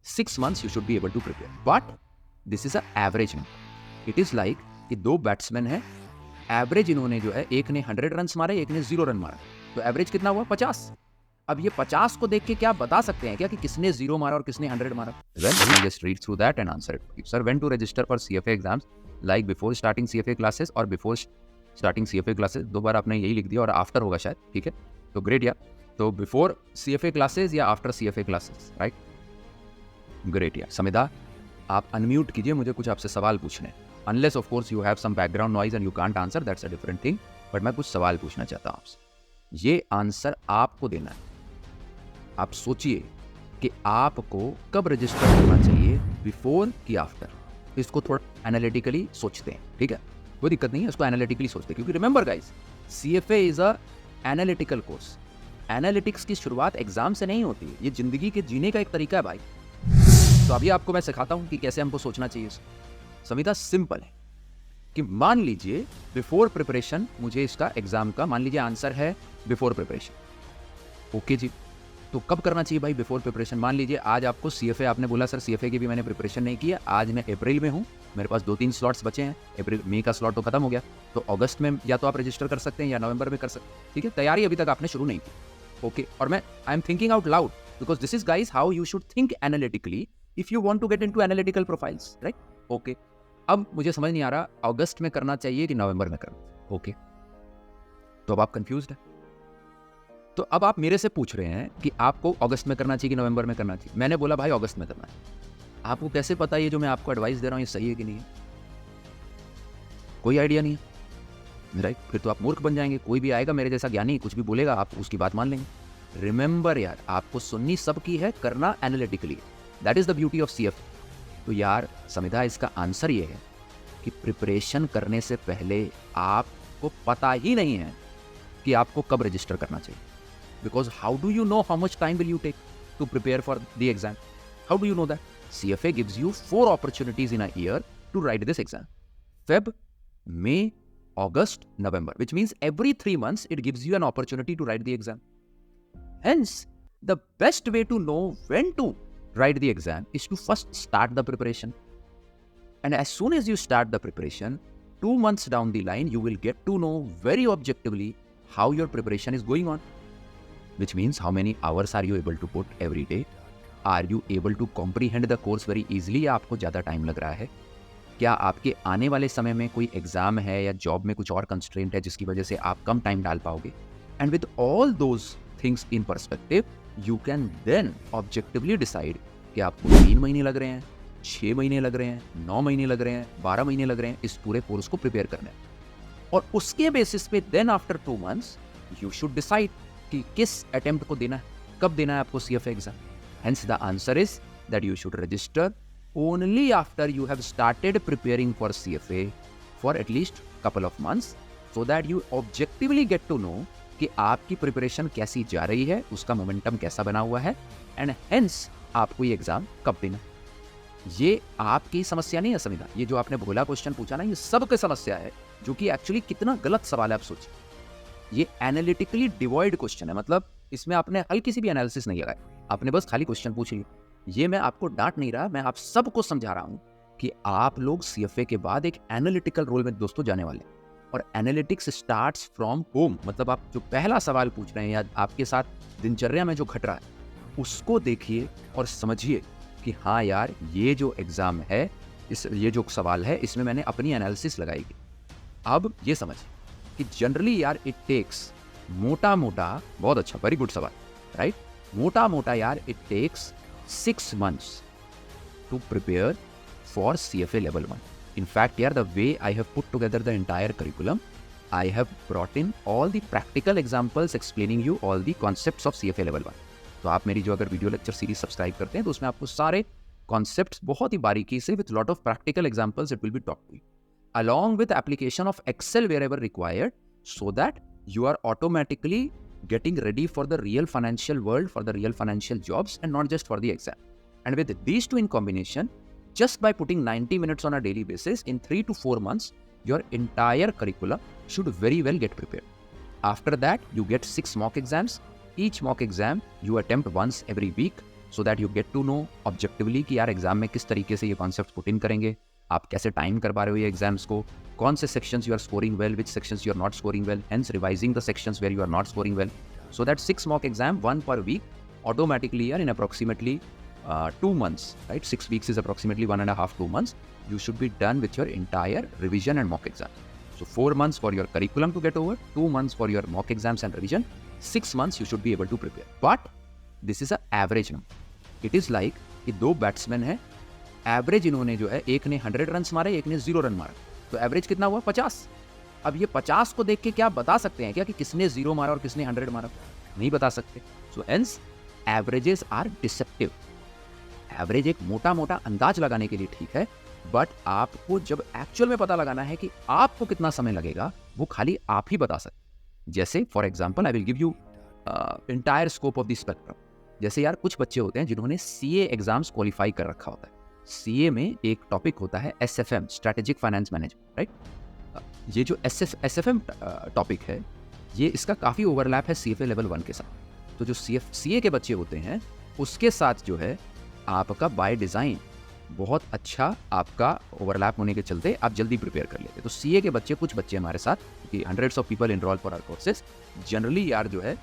6 months you should be able to prepare. But this is a average number. It is like कि दो batsman हैं, average इन्होंने जो है एक ने 100 रन मारे, एक ने 0 रन मारा, तो एवरेज कितना हुआ 50. अब ये 50 को देख के क्या बता सकते हैं क्या कि किसने 0 मारा और किसने 100 मारा? Well, you just read through that and answer it. Sir, when to register for CFA exams? Like before starting CFA classes or before starting CFA classes? दो बार आपने यही लिख दिया और आफ्टर होगा शायद, ठीक है? तो ग्रेट यार. तो बिफोर CFA क्लासेस या after CFA classes, right? Great यार. समिधा, आप अनम्यूट कीजिए, मुझे कुछ आपसे सवाल पूछने हैं. Unless of course you have some background noise and you can't answer, that's a different thing. But मैं कुछ सवाल पूछना चाहता हूँ आपसे. ये आंसर आपको देना है. आप सोचिए कि आपको कब रजिस्टर करना चाहिए, बिफोर कि आफ्टर. इसको थोड़ा एनालिटिकली सोचते हैं, ठीक है? कोई दिक्कत नहीं है, इसको एनालिटिकली सोचते हैं, क्योंकि remember guys, CFA is a analytical course. Analytics की शुरुआत एग्जाम से नहीं होती है, ये जिंदगी के जीने का एक तरीका है भाई. तो अभी आपको मैं सिखाता हूं कि कैसे हमको सोचना चाहिए. समिता, सिंपल है कि मान लीजिए बिफोर प्रिपरेशन मुझे इसका एग्जाम का, मान लीजिए आंसर है बिफोर प्रिपरेशन. ओके जी, तो कब करना चाहिए भाई बिफोर प्रिपरेशन? मान लीजिए आज आपको CFA, आपने बोला सर CFA की भी मैंने प्रिपरेशन नहीं किया, आज मैं अप्रैल में हूँ, मेरे पास 2-3 स्लॉट्स बचे हैं, अप्रैल मई का स्लॉट तो खत्म हो गया, तो अगस्त में या तो आप रजिस्टर कर सकते हैं या नवंबर में कर सकते हैं, ठीक है? तैयारी अभी तक आपने शुरू नहीं की. ओके, और मैं I am thinking out loud because this is guys how you should think analytically if you want to get into analytical profiles, right? Okay, अब मुझे समझ नहीं आ रहा अगस्त में करना चाहिए कि नवंबर में करना. ओके, तो अब आप कंफ्यूज्ड हैं. तो अब आप मेरे से पूछ रहे हैं कि आपको अगस्त में करना चाहिए कि नवंबर में करना चाहिए. मैंने बोला भाई अगस्त में करना है. आपको कैसे पता ये जो मैं आपको एडवाइस दे रहा हूँ ये सही है कि नहीं है? कोई आइडिया नहीं है, राइट? फिर तो आप मूर्ख बन जाएंगे. कोई भी आएगा मेरे जैसा ज्ञानी, कुछ भी बोलेगा आप उसकी बात मान लेंगे. रिमेंबर यार, आपको सुननी सबकी है, करना analytically. That is the beauty of CFA. तो यार समिधा, इसका आंसर ये है कि प्रिपरेशन करने से पहले आपको पता ही नहीं है कि आपको कब रजिस्टर करना चाहिए. Because how do you know how much time will you take to prepare for the exam? How do you know that? CFA gives you 4 opportunities in a year to write this exam. Feb, May, August, November, which means every 3 months it gives you an opportunity to write the exam. Hence, the best way to know when to write the exam is to first start the preparation. And as soon as you start the preparation, 2 months down the line, you will get to know very objectively how your preparation is going on. Which means how many hours are you able to put every day? Are you able to comprehend the course very easily या आपको ज़्यादा time लग रहा है? क्या आपके आने वाले समय में कोई एग्जाम है या जॉब में कुछ और कंस्ट्रेंट है जिसकी वजह से आप कम टाइम डाल पाओगे? And with all those things in perspective, you can then objectively decide कि आपको 3 महीने लग रहे हैं, 6 महीने लग रहे हैं, 9 महीने लग रहे हैं, 12 महीने लग रहे हैं इस पूरे कोर्स को प्रिपेयर करने. और उसके बेसिस पे then after 2 months you should decide कि किस अटेम्प्ट को देना है, कब देना है आपको CFA exam. Hence the answer is that you should register only after you have started preparing for CFA for at least couple of months, so that you objectively get to know कि आपकी preparation कैसी जा रही है, उसका momentum कैसा बना हुआ है, एंड हेंस आपको ये एग्जाम कब देना. ये आपकी समस्या नहीं है समिधा. ये जो आपने भोला क्वेश्चन पूछा ना, ये सबकी समस्या है, जो कि एक्चुअली कितना गलत सवाल है. आप सोचिए, ये एनालिटिकली डिवॉइड क्वेश्चन है, मतलब इसमें आपने हल्की सी भी एनालिसिस नहीं लगाया, आपने बस खाली क्वेश्चन पूछ लिया. ये मैं आपको डांट नहीं रहा, मैं आप सबको समझा रहा हूं कि आप लोग CFA के बाद एक एनालिटिकल रोल में दोस्तों जाने वाले. और एनालिटिक्स स्टार्ट्स फ्रॉम होम, मतलब आप जो पहला सवाल पूछ रहे हैं या आपके साथ दिनचर्या में जो घट रहा है, उसको देखिए और समझिए कि हाँ यार, ये जो एग्जाम है, ये जो सवाल है, इसमें मैंने अपनी एनालिसिस लगाई. अब ये समझिए कि जनरली यार इट टेक्स मोटा मोटा, बहुत अच्छा, वेरी गुड सवाल, राइट? मोटा मोटा यार it takes 6 months to prepare for CFA level 1. In fact यार, the way I have put together the entire curriculum, I have brought in all the practical examples explaining you all the concepts of CFA level 1. तो आप मेरी जो अगर video lecture series subscribe करते हैं तो उसमें आपको सारे कॉन्सेप्ट्स बहुत ही बारीकी से with lot of practical examples it will be taught to you, along with application of Excel wherever required, so that you are automatically getting ready for the real financial world, for the real financial jobs, and not just for the exam. And with these two in combination, just by putting 90 minutes on a daily basis, in 3 to 4 months, your entire curriculum should very well get prepared. After that, you get 6 mock exams. Each mock exam you attempt once every week. So that you get to know objectively कि यार exam में किस तरीके से ये concept put in करेंगे, आप कैसे टाइम कर पा रहे हो ये एग्जाम्स को, कौन से sections you are scoring well, which sections you are not scoring well, hence revising the sections where you are not scoring well, so that 6 mock exam, 1 per week, automatically in approximately 2 months, right? 6 weeks is approximately 1.5 2 months. You should be done with your entire revision and mock exam. So 4 months for your curriculum to get over, 2 months for your mock exams and revision, 6 months you should be able to prepare. But this is an average number. It is like कि दो batsman है, average इन्होंने जो है, एक ने 100 run मारे, एक ने 0 रन मारा, तो एवरेज कितना हुआ? 50। अब ये 50 को देख के क्या बता सकते हैं क्या कि किसने 0 मारा और किसने 100 मारा? नहीं बता सकते। So hence averages are deceptive. Average एक मोटा मोटा अंदाज लगाने के लिए ठीक है, बट आपको जब एक्चुअल में पता लगाना है कि आपको कितना समय लगेगा, वो खाली आप ही बता सकते। जैसे for example I will give you entire scope of the spectrum. जैसे यार कुछ बच्चे होते हैं जिन्होंने सीए एग्जाम्स क्वालिफाई कर रखा होता है। सीए में एक टॉपिक होता है SFM, strategic finance management, right? ये जो एसएफएम टॉपिक है, ये इसका काफ़ी ओवरलैप है सीएफए लेवल 1 के साथ। तो जो सीए के बच्चे होते हैं उसके साथ जो है आपका बाय डिज़ाइन बहुत अच्छा आपका ओवरलैप होने के चलते आप जल्दी प्रिपेयर कर लेते। तो सीए के बच्चे, कुछ बच्चे हमारे साथ, कि hundreds of people enrol for our courses, generally यार जो है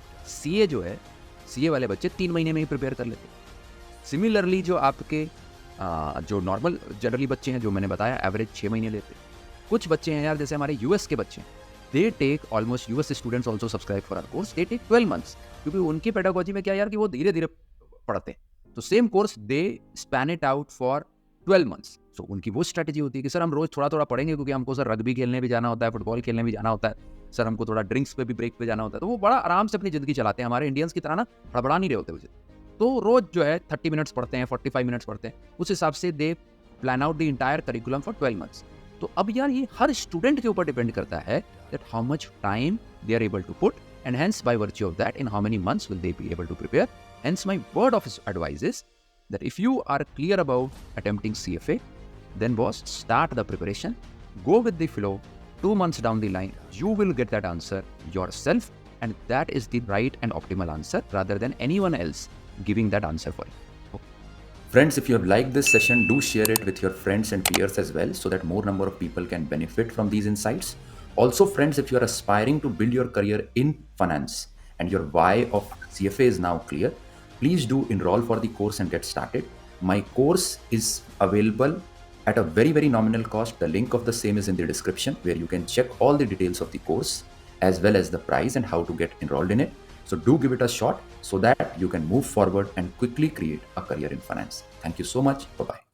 सीए वाले बच्चे 3 महीने में ही प्रिपेयर कर लेते। सिमिलरली जो आपके जो नॉर्मल जनरली बच्चे हैं, जो मैंने बताया एवरेज 6 महीने लेते। कुछ बच्चे हैं यार, जैसे हमारे यूएस के बच्चे, they take almost, US students also subscribe for our course, they take 12 months, क्योंकि उनकी पेडागोजी में क्या यार कि वो धीरे धीरे पढ़ते हैं। तो same course they span it out for 12 months. So उनकी वो स्ट्रैटेजी होती है कि सर हम रोज थोड़ा थोड़ा पढ़ेंगे, क्योंकि हमको सर रग्बी खेलने भी जाना होता है, फुटबॉल खेलने भी जाना होता है, सर हमको थोड़ा ड्रिंक्स पे भी ब्रेक पे जाना होता है। तो वो बड़ा आराम से अपनी जिंदगी चलाते हैं। हमारे इंडियंस की तरह ना हड़बड़ा नहीं रहे होते मुझे। तो रोज जो है 30 मिनट्स पढ़ते हैं, 45 मिनट्स पढ़ते हैं, उस हिसाब से दे plan out the entire curriculum for 12 months. तो अब यार ये हर स्टूडेंट के ऊपर डिपेंड करता है that how much time they are able to put, and hence by virtue of that in how many months will they be able to prepare. Hence my word of advice is that if you are clear about attempting CFA, then boss, start the preparation, go with the flow. 2 months down the line you will get that answer yourself, and that is the right and optimal answer rather than anyone else giving that answer for you. Friends, if you have liked this session, do share it with your friends and peers as well, so that more number of people can benefit from these insights. Also, friends, if you are aspiring to build your career in finance and your why of CFA is now clear, please do enroll for the course and get started. My course is available at a very, very nominal cost. The link of the same is in the description, where you can check all the details of the course as well as the price and how to get enrolled in it. So do give it a shot so that you can move forward and quickly create a career in finance. Thank you so much. Bye-bye.